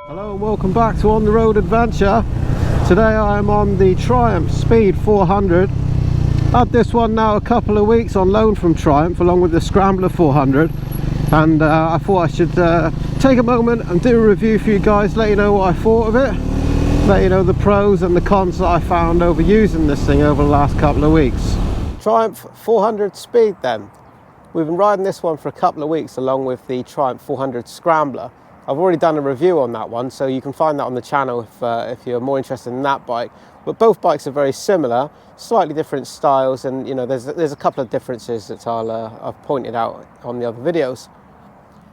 Hello and welcome back to On The Road Adventure. Today I am on the Triumph Speed 400. Had this one now a couple of weeks on loan from Triumph along with the Scrambler 400, and I thought I should take a moment and do a review for you guys, let you know what I thought of it, let you know the pros and the cons that I found over using this thing over the last couple of weeks. Triumph 400 Speed then. We've been riding this one for a couple of weeks along with the Triumph 400 Scrambler. I've already done a review on that one, so you can find that on the channel if you're more interested in that bike. But both bikes are very similar, slightly different styles, and you know there's a couple of differences that I've pointed out on the other videos.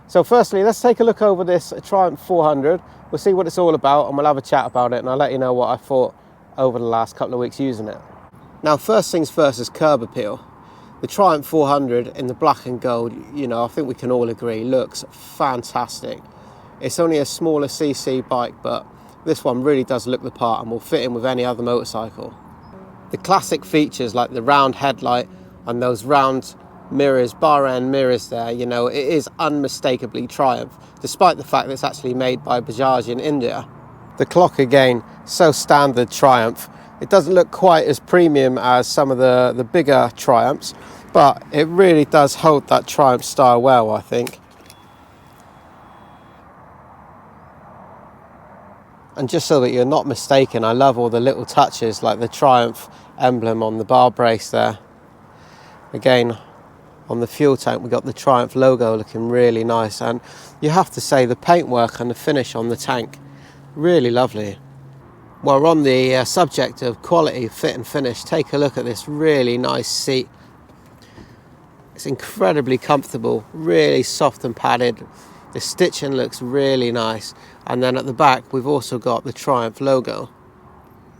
So firstly, let's take a look over this Triumph 400. We'll see what it's all about, and we'll have a chat about it, and I'll let you know what I thought over the last couple of weeks using it. Now, first things first is curb appeal. The Triumph 400 in the black and gold, you know, I think we can all agree, looks fantastic. It's only a smaller CC bike, but this one really does look the part and will fit in with any other motorcycle. The classic features like the round headlight and those round mirrors, bar end mirrors there, you know, it is unmistakably Triumph, despite the fact that it's actually made by Bajaj in India. The clock again, so standard Triumph. It doesn't look quite as premium as some of the bigger Triumphs, but it really does hold that Triumph style well, I think. And just so that you're not mistaken, I love all the little touches like the Triumph emblem on the bar brace there. Again, on the fuel tank we've got the Triumph logo looking really nice, and you have to say the paintwork and the finish on the tank, really lovely. While we're on the subject of quality, fit and finish, take a look at this really nice seat. It's incredibly comfortable, really soft and padded. The stitching looks really nice, and then at the back we've also got the Triumph logo.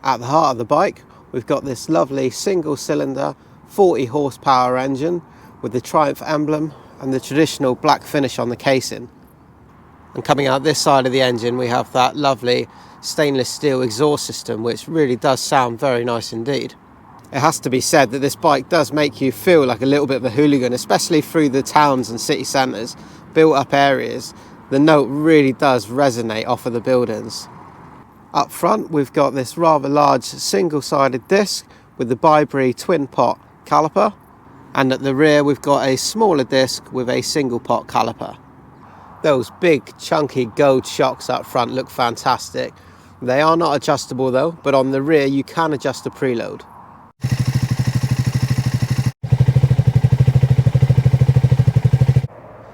At the heart of the bike we've got this lovely single cylinder 40 horsepower engine with the Triumph emblem and the traditional black finish on the casing. And coming out this side of the engine we have that lovely stainless steel exhaust system, which really does sound very nice indeed. It has to be said that this bike does make you feel like a little bit of a hooligan, especially through the towns and city centres, built up areas. The note really does resonate off of the buildings. Up front we've got this rather large single-sided disc with the Bibri twin pot caliper, and at the rear we've got a smaller disc with a single pot caliper. Those big chunky gold shocks up front look fantastic. They are not adjustable though, but on the rear you can adjust the preload.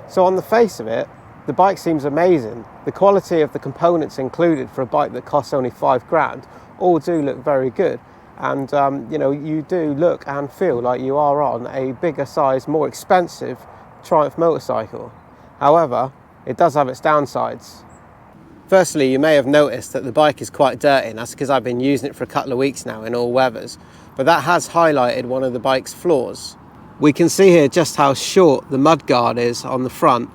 So on the face of it, the bike seems amazing. The quality of the components included for a bike that costs only £5,000 all do look very good. And you know, you do look and feel like you are on a bigger size, more expensive Triumph motorcycle. However, it does have its downsides. Firstly, you may have noticed that the bike is quite dirty, and that's because I've been using it for a couple of weeks now in all weathers. But that has highlighted one of the bike's flaws. We can see here just how short the mudguard is on the front,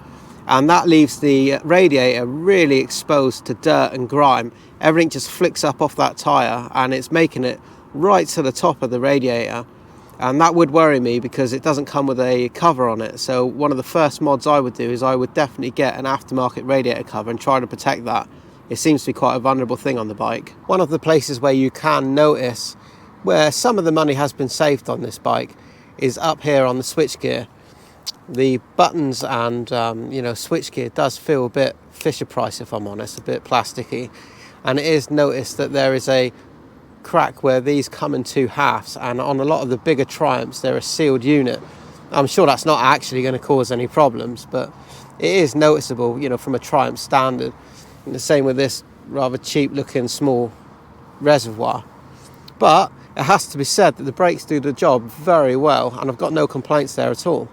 and that leaves the radiator really exposed to dirt and grime. Everything just flicks up off that tyre and it's making it right to the top of the radiator, and that would worry me because it doesn't come with a cover on it. So one of the first mods I would do is I would definitely get an aftermarket radiator cover and try to protect that. It seems to be quite a vulnerable thing on the bike. One of the places where you can notice where some of the money has been saved on this bike is up here on the switchgear. The buttons and you know, switchgear does feel a bit Fisher Price, if I'm honest, a bit plasticky, and it is noticed that there is a crack where these come in two halves, and on a lot of the bigger Triumphs they're a sealed unit. I'm sure that's not actually going to cause any problems, but it is noticeable, you know, from a Triumph standard. And the same with this rather cheap looking small reservoir. But it has to be said that the brakes do the job very well, and I've got no complaints there at all.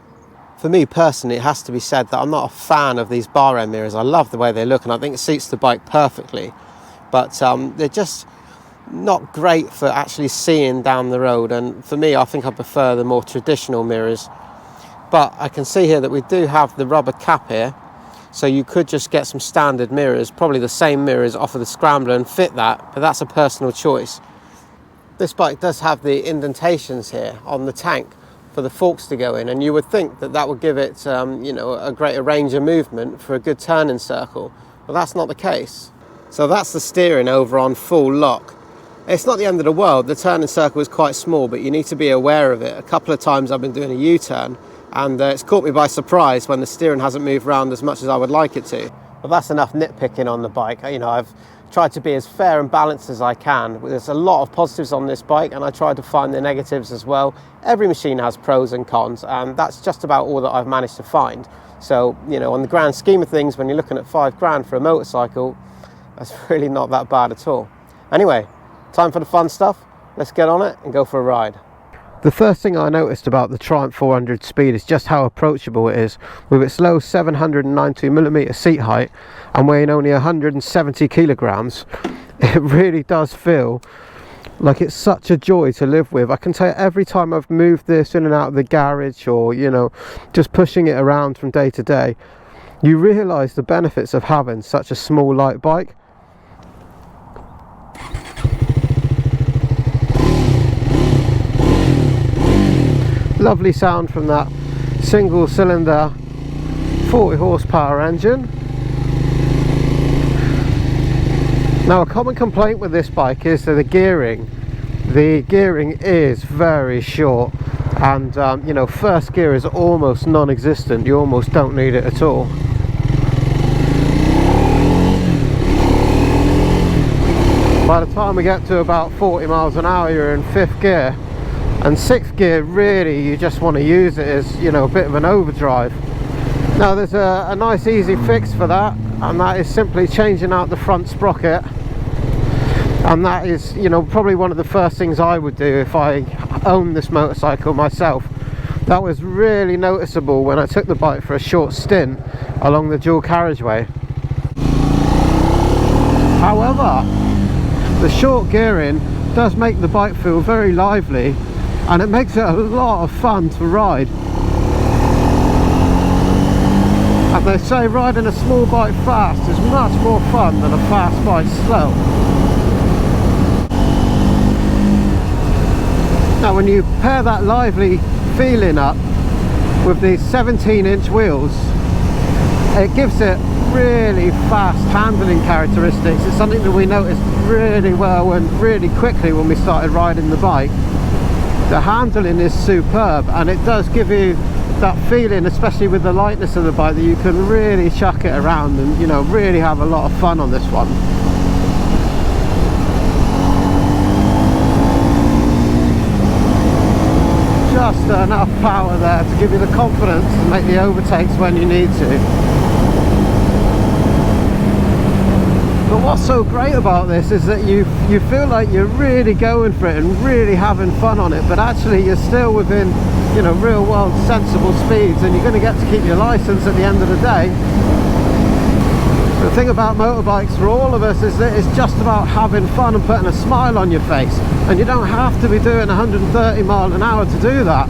For me personally, it has to be said that I'm not a fan of these bar end mirrors. I love the way they look and I think it suits the bike perfectly, but they're just not great for actually seeing down the road, and for me I think I prefer the more traditional mirrors. But I can see here that we do have the rubber cap here, so you could just get some standard mirrors, probably the same mirrors off of the Scrambler, and fit that, but that's a personal choice. This bike does have the indentations here on the tank for the forks to go in, and you would think that that would give it you know, a greater range of movement for a good turning circle, but that's not the case. So that's the steering over on full lock. It's not the end of the world. The turning circle is quite small, but you need to be aware of it. A couple of times I've been doing a U-turn, and it's caught me by surprise when the steering hasn't moved around as much as I would like it to. But that's enough nitpicking on the bike. You know, I've tried to be as fair and balanced as I can. There's a lot of positives on this bike, and I tried to find the negatives as well. Every machine has pros and cons, and that's just about all that I've managed to find. So, you know, on the grand scheme of things, when you're looking at £5 for a motorcycle, that's really not that bad at all. Anyway, time for the fun stuff. Let's get on it and go for a ride. The first thing I noticed about the Triumph 400 Speed is just how approachable it is. With its low 790mm seat height and weighing only 170 kilograms, it really does feel like it's such a joy to live with. I can tell you, every time I've moved this in and out of the garage, or, you know, just pushing it around from day to day, you realise the benefits of having such a small light bike. Lovely sound from that single cylinder 40 horsepower engine. Now, a common complaint with this bike is that the gearing is very short, and you know, first gear is almost non-existent. You almost don't need it at all. By the time we get to about 40 miles an hour, you're in 5th gear. And 6th gear, really, you just want to use it as, you know, a bit of an overdrive. Now, there's a nice easy fix for that, and that is simply changing out the front sprocket. And that is, you know, probably one of the first things I would do if I owned this motorcycle myself. That was really noticeable when I took the bike for a short stint along the dual carriageway. However, the short gearing does make the bike feel very lively, and it makes it a lot of fun to ride. And they say riding a small bike fast is much more fun than a fast bike slow. Now, when you pair that lively feeling up with these 17-inch wheels, it gives it really fast handling characteristics. It's something that we noticed really well and really quickly when we started riding the bike. The handling is superb, and it does give you that feeling, especially with the lightness of the bike, that you can really chuck it around and, you know, really have a lot of fun on this one. Just enough power there to give you the confidence to make the overtakes when you need to. But what's so great about this is that you feel like you're really going for it and really having fun on it, but actually you're still within, you know, real world sensible speeds, and you're going to get to keep your license at the end of the day. The thing about motorbikes for all of us is that it's just about having fun and putting a smile on your face, and you don't have to be doing 130 miles an hour to do that.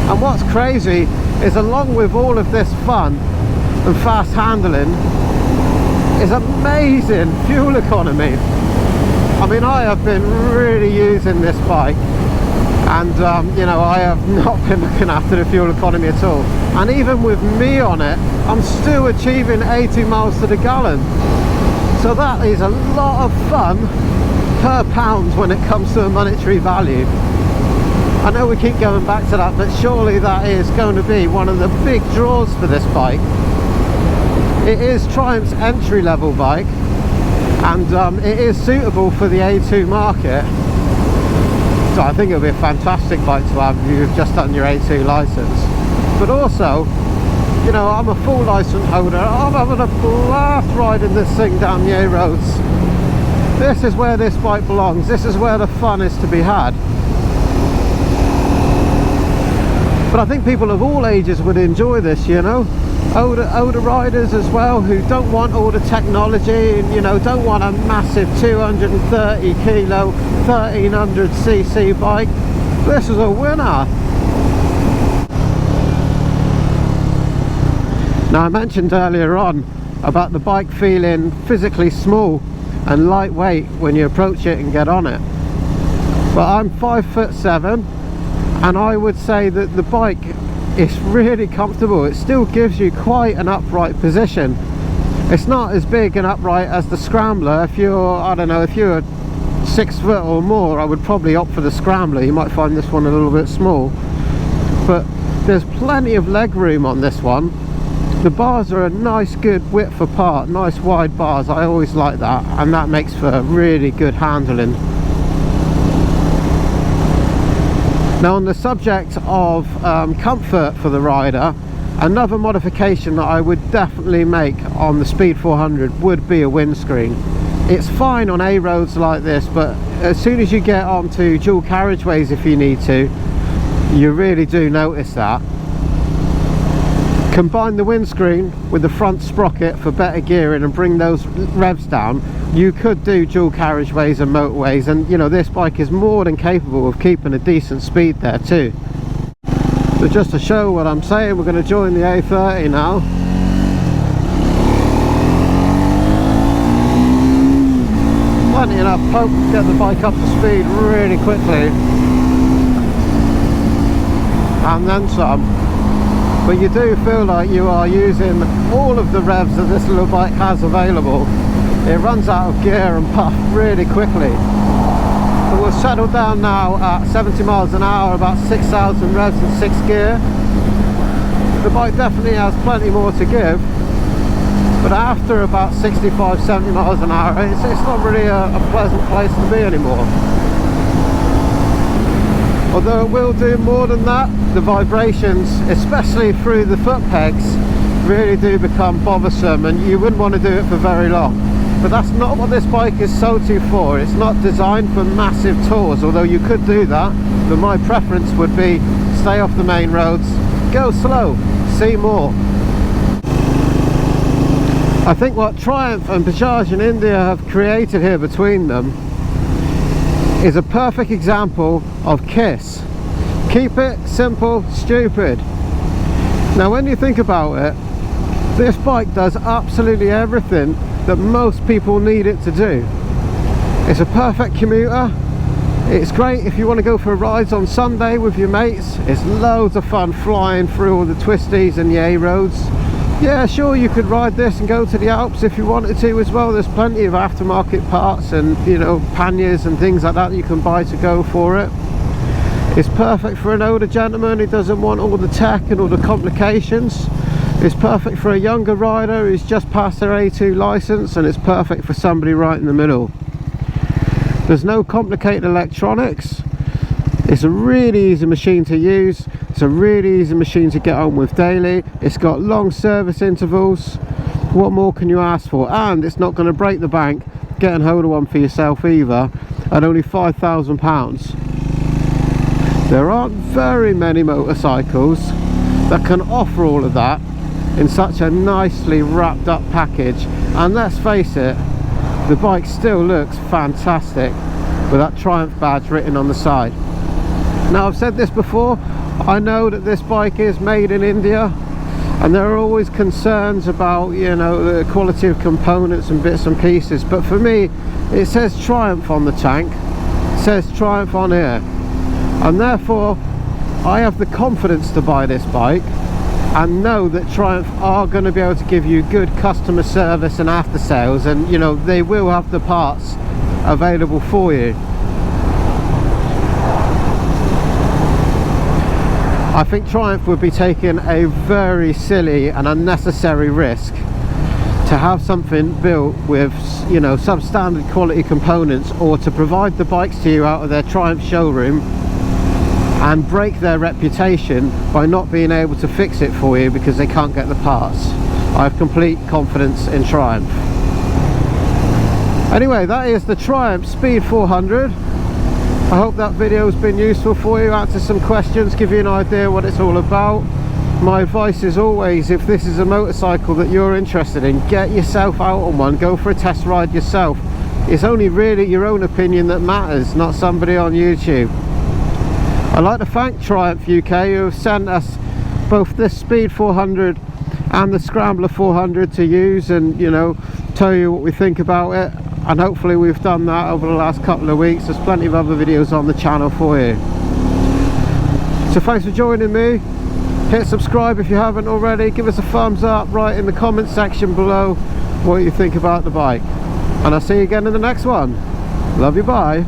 And what's crazy is, along with all of this fun and fast handling, is amazing fuel economy. I mean, I have been really using this bike, and you know, I have not been looking after the fuel economy at all. And even with me on it, I'm still achieving 80 miles to the gallon. So that is a lot of fun per pound when it comes to a monetary value. I know we keep going back to that, but surely that is going to be one of the big draws for this bike. It is Triumph's entry-level bike, and it is suitable for the A2 market. So I think it'll be a fantastic bike to have if you've just done your A2 license. But also, you know, I'm a full license holder. I'm having a blast riding this thing down the A roads. This is where this bike belongs. This is where the fun is to be had. But I think people of all ages would enjoy this, you know. Older riders as well, who don't want all the technology and, you know, don't want a massive 230 kilo 1300cc bike. This is a winner. Now, I mentioned earlier on about the bike feeling physically small and lightweight when you approach it and get on it. But I'm 5'7", and I would say that the bike, it's really comfortable. It still gives you quite an upright position. It's not as big and upright as the Scrambler. If you're, I don't know, if you're 6 foot or more, I would probably opt for the Scrambler. You might find this one a little bit small, but there's plenty of leg room on this one. The bars are a nice good width apart, nice wide bars. I always like that, and that makes for really good handling. Now, on the subject of comfort for the rider, another modification that I would definitely make on the Speed 400 would be a windscreen. It's fine on A roads like this, but as soon as you get onto dual carriageways, if you need to, you really do notice that. Combine the windscreen with the front sprocket for better gearing and bring those revs down. You could do dual carriageways and motorways, and you know, this bike is more than capable of keeping a decent speed there too. So just to show what I'm saying, we're going to join the A30 now. Plenty enough poke to get the bike up to speed really quickly, and then some. But you do feel like you are using all of the revs that this little bike has available. It runs out of gear and puff really quickly. So we'll settle down now at 70 miles an hour, about 6,000 revs in 6th gear. The bike definitely has plenty more to give, but after about 65-70 miles an hour, it's not really a pleasant place to be anymore. Although it will do more than that, the vibrations, especially through the foot pegs, really do become bothersome, and you wouldn't want to do it for very long. But that's not what this bike is sold to for. It's not designed for massive tours, although you could do that, but my preference would be stay off the main roads, go slow, see more. I think what Triumph and Bajaj in India have created here between them is a perfect example of KISS. Keep it simple, stupid. Now when you think about it, this bike does absolutely everything that most people need it to do. It's a perfect commuter. It's great if you want to go for rides on Sunday with your mates. It's loads of fun flying through all the twisties and the A roads. Yeah, sure, you could ride this and go to the Alps if you wanted to as well. There's plenty of aftermarket parts and, you know, panniers and things like that you can buy to go for it. It's perfect for an older gentleman who doesn't want all the tech and all the complications. It's perfect for a younger rider who's just passed their A2 license, and it's perfect for somebody right in the middle. There's no complicated electronics. It's a really easy machine to use. It's a really easy machine to get on with daily. It's got long service intervals. What more can you ask for? And it's not going to break the bank getting hold of one for yourself either, at only £5,000. There aren't very many motorcycles that can offer all of that in such a nicely wrapped up package. And let's face it, the bike still looks fantastic with that Triumph badge written on the side. Now, I've said this before, I know that this bike is made in India, and there are always concerns about, you know, the quality of components and bits and pieces, but for me it says Triumph on the tank, it says Triumph on here, and therefore I have the confidence to buy this bike and know that Triumph are going to be able to give you good customer service and after sales, and you know, they will have the parts available for you. I think Triumph would be taking a very silly and unnecessary risk to have something built with, you know, substandard quality components, or to provide the bikes to you out of their Triumph showroom and break their reputation by not being able to fix it for you because they can't get the parts. I have complete confidence in Triumph. Anyway, that is the Triumph Speed 400. I hope that video has been useful for you, answer some questions, give you an idea what it's all about. My advice is always, if this is a motorcycle that you're interested in, get yourself out on one, go for a test ride yourself. It's only really your own opinion that matters, not somebody on YouTube. I'd like to thank Triumph UK, who have sent us both this Speed 400 and the Scrambler 400 to use and, you know, tell you what we think about it. And hopefully we've done that over the last couple of weeks. There's plenty of other videos on the channel for you. So thanks for joining me. Hit subscribe if you haven't already. Give us a thumbs up right in the comment section below. what you think about the bike, and I'll see you again in the next one. Love you, bye.